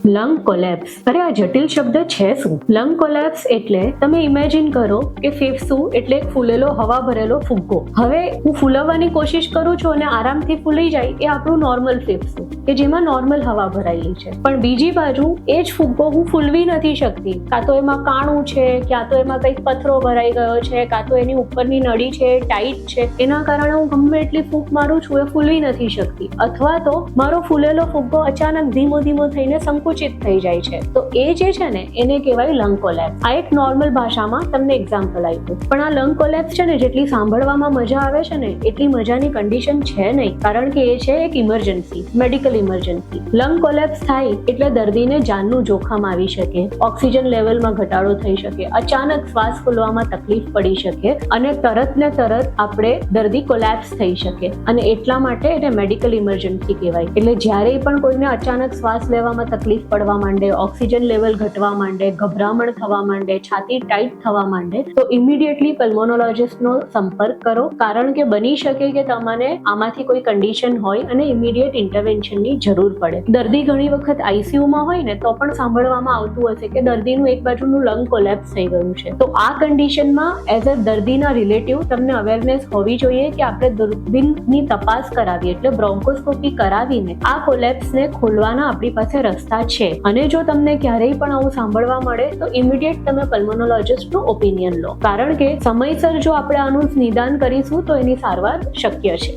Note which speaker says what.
Speaker 1: Lung collapse. અરે આ જટિલ શબ્દ છે શું? લંગ કોલેપ્સ એટલે તમે ઇમેજિન કરો કે ફેફસું એટલે એક ફૂલેલો હવા ભરેલો ફુગ્ગો. હવે હું ફૂલવવાની કોશિશ કરું છું અને આરામથી ફૂલી જાય એ આપણું નોર્મલ ફેફસું કે જેમાં નોર્મલ હવા ભરાયેલી છે. પણ બીજી બાજુ એ જ ફુગ્ગો હું ફૂલવી નથી શકતી. કાં તો એમાં કાણું છે, ક્યાં તો એમાં કંઈક પથરો ભરાઈ ગયો છે, કાં તો એની ઉપરની નળી છે ટાઈટ છે, એના કારણે હું ગમે એટલી ફૂંક મારું છું એ ફૂલવી નથી શકતી. અથવા તો મારો ફૂલેલો ફુગ્ગો અચાનક ધીમો ધીમો થઈને સંકુચિત થઈ જાય છે. તો એ જે છે ને એને કહેવાય લંગ કોલેપ્સ. આ એક નોર્મલ ભાષામાં તમને એક્ઝામ્પલ આપ્યું. પણ આ લંગ કોલેપ્સ છે ને જેટલી સાંભળવામાં મજા આવે છે ને એટલી મજાની કન્ડિશન છે નહીં, કારણ કે એ છે એક emergency, medical emergency. Lung collapse થાય એટલે દર્દીને જાનનું જોખમ આવી શકે, ઓક્સિજન લેવલમાં ઘટાડો થઈ શકે, અચાનક શ્વાસ ફૂલવામાં તકલીફ પડી શકે અને તરત ને તરત આપણે દર્દી કોલેપ્સ થઈ શકે. અને એટલા માટે એને મેડિકલ ઇમરજન્સી કહેવાય. એટલે જ્યારે પણ કોઈને અચાનક શ્વાસ લેવામાં તકલીફ પડવા માંડે, ઓક્સિજન લેવલ ઘટવા માંડે, ગભરામણ થવા માંડે, છાતી ટાઈટ થવા માંડે, તો ઇમિડિયેટલી પલ્મોનોલોજિસ્ટનો સંપર્ક કરો, કારણ કે બની શકે કે તમને આમાંથી કોઈ કન્ડિશન હોય અને ઇમિડિયેટ ઇન્ટરવેન્શનની જરૂર પડે. દર્દી ઘણી વખત આઈસીયુમાં હોય ને તો પણ સાંભળવામાં આવતું હશે કે દર્દીનું એક બાજુનું લંગ કોલેપ્સ થઈ ગયું છે. તો આ કન્ડિશનમાં એઝ અ દર્દીના રિલેટિવ તમને અવેરનેસ હોવી જોઈએ કે આપણે દૂરબીનની તપાસ કરાવીએ, એટલે બ્રોન્કોસ્કોપી કરાવીને આ કોલેપ્સને ખોલવાના આપણી પાસે રસ્તા છે. અને જો તમને ક્યારેય પણ આવું સાંભળવા મળે તો ઇમિડિયેટ તમે પલ્મોનોલોજિસ્ટનું ઓપિનિયન લો, કારણ કે સમયસર જો આપણે આનું નિદાન કરીશું તો એની સારવાર શક્ય છે.